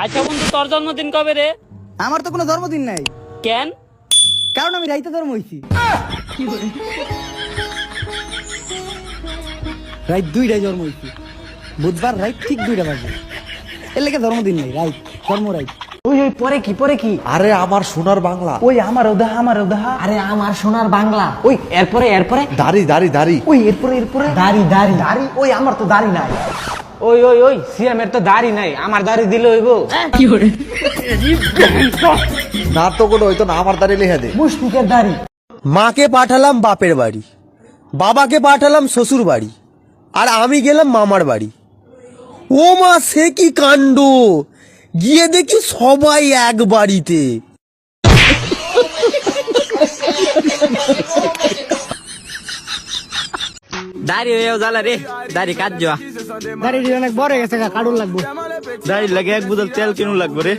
আচ্ছা বন্ধু, তোর জন্মদিন কবে রে? আমার তো কোনো জন্মদিন নাই, কেন? কারণ আমি রাইতে জন্ম হয়েছি। রাইত 2টায় জন্ম হয়েছি, বুধবার রাইত ঠিক 2টা বাজে। এর লেগে জন্মদিন নাই, রাইত জন্ম রাইত। ওই ওই পরে কি আরে আমার সোনার বাংলা, ওই আমার উদাহা আরে আমার সোনার বাংলা। ওই এরপরে দাড়ি দাড়ি দাড়ি, ওই এরপরে দাড়ি ওই আমার তো দাড়ি নাই। ওই ওই ওই সিএমের তো দাড়ি নাই, আমার দাড়ি দিলে হইব। না তো কোনো হইতো না, আমার দাড়ি লিখে দে। মুশফিকের দাড়ি। মাকে পাঠালাম বাপের বাড়ি, বাবাকে পাঠালাম শ্বশুর বাড়ি, আর আমি গেলাম মামার বাড়ি। ও মা, সে কি কাণ্ড! গিয়ে দেখি সবাই এক বাড়িতে। দাড়ি হয়েও জ্বালা রে, দাড়ি কাট যা। দাড়ি অনেক বড় হয়ে গেছে, কাটুন লাগবো। দাড়ি লাগে এক বোতল তেল কিনু লাগবে রে।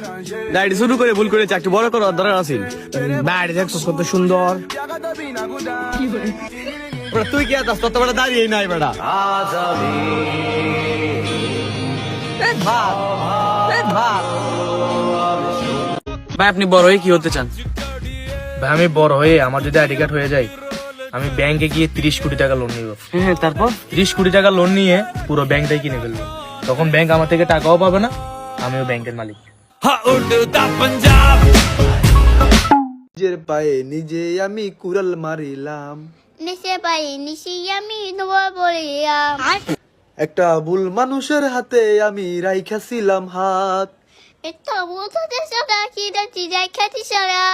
দাড়ি শুরু করে ভুল করেছে, একটু বড় করার দরকার আছে। দাড়ি দেখছো কত সুন্দর। তুই কি আছিস? তত বড় দাড়ি নাই বেটা। ভাই আপনি বড় হয়ে কি হতে চান? ভাই আমি বড় হয়ে আমার যদি আইডি কার্ড হয়ে যায়, আমি ব্যাংকে গিয়ে 30 কোটি টাকা লোন নিব। হ্যাঁ, তারপর 30 কোটি টাকা লোন নিয়ে পুরো ব্যাংকটাই কিনে ফেলবো। তখন ব্যাংক আমার থেকে টাকাও পাবে না, আমিও ব্যাংকের মালিক। নিজের পায়ে নিজে আমি কুড়াল মারিলাম, নিচে পাই নিশি আমি ধোয়া পড়িয়াম। একটা ভুল মানুষের হাতে আমি রাইখাছিলাম হাত, এটা বুঝতে সদা কি দেখি যাই খাতি সারা।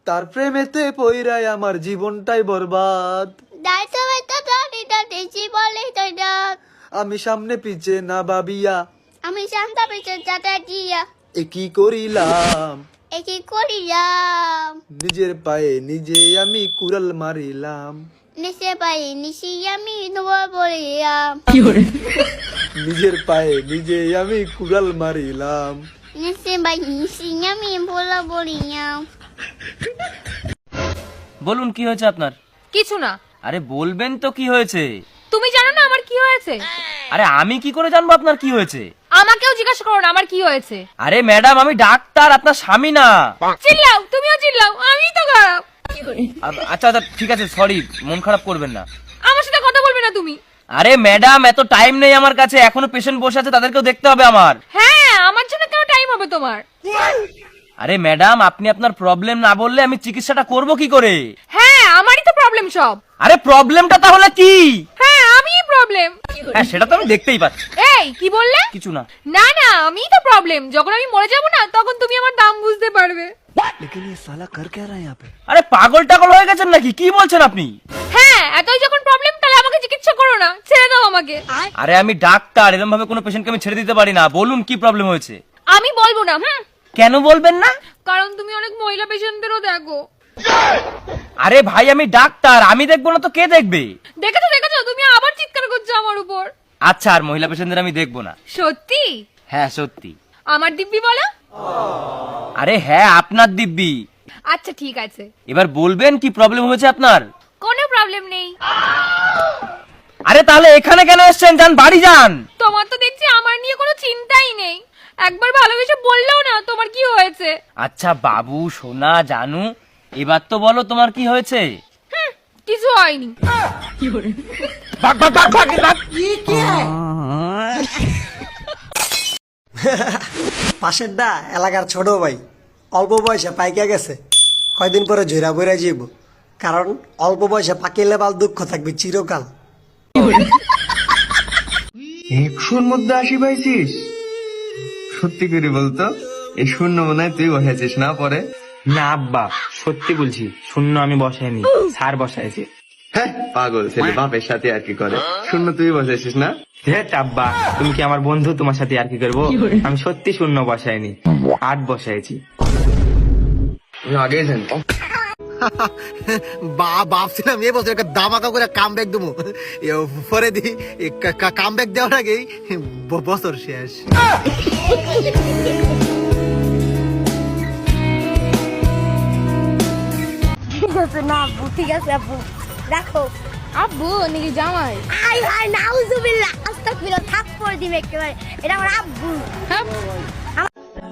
তার প্রেমেতে পইরাই আমার জীবনটাই বরবাদ। দাইতে বেটা দাঁড়িয়ে দেখি বলে তোর ডাক। আমি সামনে পিছে না ভাবিয়া আমি শান্তা পেতে যাতা দিয়া এ কি করিলাম, একই করিলাম। নিজের পায়ে নিজে আমি কুড়াল মারিলাম, নিচে পাই নিশি আমি ধোয়া পড়িয়াম। নিজের পায়ে নিজে আমি কুড়াল মারিলাম। নিচে পাই নিশি আমি ভোলা পড়িয়াম। বলুন কি হয়েছে আপনার? কিছু না। আরে বলবেন তো কি হয়েছে? তুমি জানো না আমার কি হয়েছে? আরে আমি কি করে জানবো আপনার কি হয়েছে? আমাকেও জিজ্ঞাসা করো না আমার কি হয়েছে। আরে ম্যাডাম, আমি ডাক্তার, আপনার স্বামী না। চিল্লাও, তুমিও চিল্লাও, আমিই তো খারাপ। আচ্ছা আচ্ছা ঠিক আছে, সরি, মন খারাপ করবেন না। আমার সাথে কথা বলবে না তুমি। আরে ম্যাডাম, এত টাইম নেই আমার কাছে, এখনো পেশেন্ট বসে আছে, তাদেরকেও দেখতে হবে আমার। হ্যাঁ, আমার জন্য কেন টাইম হবে তোমার? আরে ম্যাডাম, আপনি আপনার প্রবলেম না বললে আমি চিকিৎসাটা করব কি করে? হ্যাঁ, আমারই তো প্রবলেম সব। আরে প্রবলেমটা তাহলে কি? হ্যাঁ, আমিই প্রবলেম। হ্যাঁ, সেটা তো আমি দেখতেই পাচ্ছি। এই কি বললে? কিছু না। না না, আমিই তো প্রবলেম। যখন আমি মরে যাব না, তখন তুমি আমার দাম বুঝতে পারবে। আরে পাগল টাগল হয়ে গেছেন নাকি? কি বলছেন আপনি? হ্যাঁ, এতই যখন প্রবলেম, তাহলে আমাকে চিকিৎসা করো না, ছেড়ে দাও আমাকে। আরে আমি ডাক্তার, এরকম ভাবে কোনো পেশেন্টকে আমি ছেড়ে দিতে পারি না। বলুন কি প্রবলেম হয়েছে? আমি বলবো না। কেন বলবেন না? কারণ তুমি অনেক মহিলা পেশেন্টদেরও দেখো। আরে ভাই, আমি ডাক্তার, আমি দেখবো না তো কে দেখবে? দেখেছো দেখেছো, তুমি আবার চিৎকার করছো আমার উপর। আচ্ছা, আর মহিলা পেশেন্টদের আমি দেখবো না। সত্যি? হ্যাঁ সত্যি। আমার দিব্যি বলো। আরে হ্যাঁ, আপনার দিব্যি। আচ্ছা ঠিক আছে, এবার বলবেন কি প্রবলেম হয়েছে আপনার? কোনো প্রবলেম নেই। আরে তাহলে এখানে কেন এসেছেন? যান বাড়ি যান। তোমার তো দেখছি আমার নিয়ে কোনো চিন্তাই নেই। একবার ভালোবেসে বললেও না তোমার কি হয়েছে। আচ্ছা বাবু, সোনা, জানু, এবার তো বলো তোমার কি হয়েছে? কিছু হয়নি। পাশের দা এলাকার ছোট ভাই অল্প বয়সে পাইকা গেছে, কয়দিন পরে ঝইরা বইরা যাইব। কারণ অল্প বয়সে পাকিলে বাল দুঃখ থাকবে চিরকাল। 100-র মধ্যে 80 পাইছিস? সত্যি করে বলতো, এই শূন্য মনে হয় তুই বসাইছিস না পরে? না আব্বা, সত্যি বলছি, শূন্য আমি বসাইনি, স্যার বসাইছে। হ্যাঁ, পাগল ছেলে, বাপের সাথে আর কি করে? শূন্য তুই বসাইছিস না? হেট আব্বা, তুমি কি আমার বন্ধু? তোমার সাথে আর কি করবো? আমি সত্যি শূন্য বসাইনি, 8 বসাইছি। আমি আগেই জানতাম। ভাবছিলাম এ বছর একটা দামাকা করে কাম ব্যাক দেবো, পরে দি কাম ব্যাক দেওয়ার আগেই বছর শেষ। ঠিক আছে না আব্বু, ঠিক আছে আব্বু, রাখো। আব্বু নাকি জামাই? আই আই নাউজুবিল্লাহ, আস্তাগফিরুল্লাহ, থাপ্পড় দিবে একেবারে। এটা আমার আব্বু। হ্যাঁ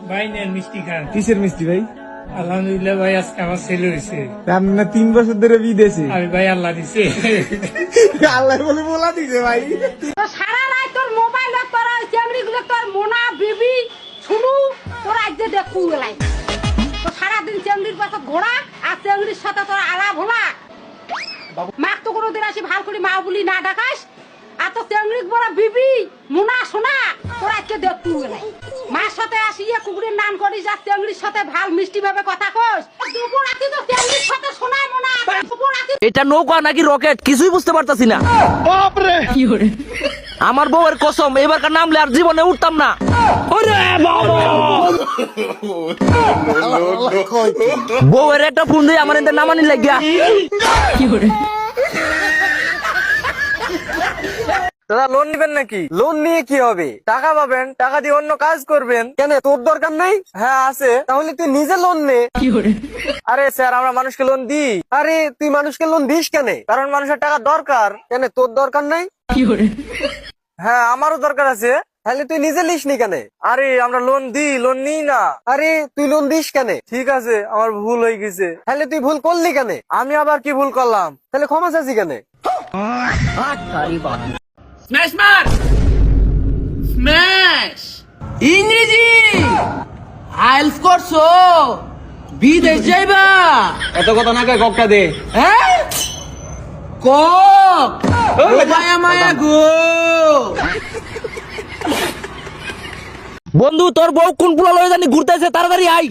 ভাই নেন মিষ্টি খান। কিসের মিষ্টি ভাই? আলহামদুলিল্লাহ ভাই, আজকে আমার ছেলে হয়েছে। আপনার 3 বছর ধরে বিদেশে। আমি ভাই আল্লাহ দিছে। আল্লাহ বলে বলা দিছে ভাই। সারা রাত তোর মোবাইল তোর চেংড়ি গুলো তোর মোনা বিবি শুনু তোর আজ যে দেখু গেলাই তো সারাদিন চেংড়ির পাশে ঘোড়া আর চেংড়ির সাথে তোর আলাপ হলা মাক তো কোনোদিন আসি ভাল করে মা বলি না ডাকাস আর তো চেংড়ি বড় বিবি মোনা সোনা তোর আজকে দেখু গেলাই মার সাথে আসিয়া কুকুরের নাম করিস আর চেংড়ির সাথে ভাল মিষ্টি ভাবে কথা কস দুপুর রাতে তো চেংড়ির সাথে শোনায় মোনা দুপুর রাতে এটা নৌকা নাকি রকেট কিছুই বুঝতে পারতাছি না। আমার বউয়ের কসম এবারকার নামলে আর জীবনে উঠতাম না। বউয়ের একটা ফোন দিয়ে আমার এতে নামানি লাগিয়া। দাদা লোন নিবেন নাকি? লোন নিয়ে কি হবে? টাকা পাবেন, টাকা দিয়ে অন্য কাজ করবেন। কেন তোর দরকার নেই? হ্যাঁ আছে। তাহলে তুই নিজে লোন নে। আরে স্যার আমরা মানুষকে লোন দিই। আরে তুই মানুষকে লোন দিস কেন? কারণ মানুষের টাকা দরকার। কেন তোর দরকার নাই? হ্যাঁ আমারও দরকার আছে। তাহলে তুই নিজে লিস নি কেন? আরে আমরা লোন দিই, লোন নিই না। আরে তুই লোন দিস কেন? ঠিক আছে আমার ভুল হয়ে গেছে। তাহলে তুই ভুল করলি কেন? আমি আবার কি ভুল করলাম? তাহলে ক্ষমা চাচ্ছি কেন? স্ম্যাশ মার স্ম্যাশ ইংরেজি আইলস করছো বিদেশ যাইবা এত কথা না কয় ককটা দে। হ্যাঁ কক মায়া মায়া গো বন্ধু তোর বউ কোন পুলা লয়ে জানি ঘুরতেছে তাড়াতাড়ি আই।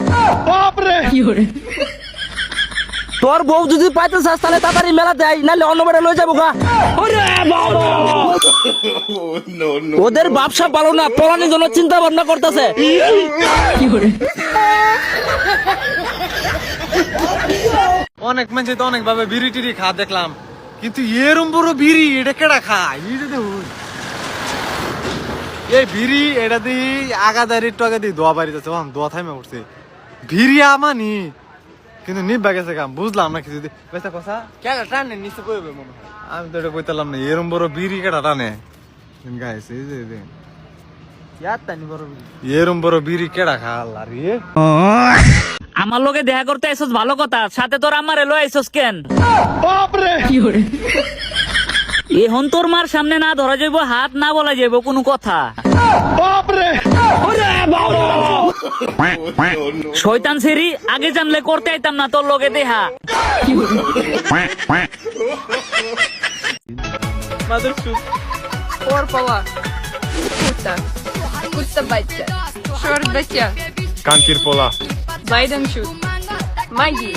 তোর বউ যদি পাইতে চাস তাহলে তাড়াতাড়ি মেলাতে আই নাহলে অন্য বেড়ে লয়ে যাবো গা। ওদের ব্যবসা ভালো না পলানির জন্য চিন্তা ভাবনা করতেছে। অনেক মানুষ তো অনেক ভাবে বিড়ি টিড়ি খা দেখলাম, কিন্তু এরম বড় বিড়ি এটা কেডা খায়? এই বিড়ি এটা দিয়ে আগাদারি একটু আগে দিয়ে দোয়া বাড়িতে দোয়া থাইমে উঠছে বিড়ি আমানি, কিন্তু নিবা গেছে কাম বুঝলাম না কিছু। কথা কেডা টানে নিচে কইবে মনে হয়, আমি তো এটা কইতালাম না। এরম বড় বিড়ি কেডা টানে গাইছে? এরম বড় বিড়ি কেডা খা? আল্লাহ রে, আমার লগে দেখা করতে আইসস ভালো কথা, সাথে তোর আমার এলো আইসস কেন? এখন তোর মার সামনে না ধরা যাইব, হাত না বলা যাইব কোনো কথা। শয়তান সেরি আগে জানলে করতে আইতাম না তোর লগে দেখা। ওর পাওয়া কুত্তা কুত্তা বাচ্চা শর্ট বাচ্চা কানকির পোলা বাইডেন শুট মাগি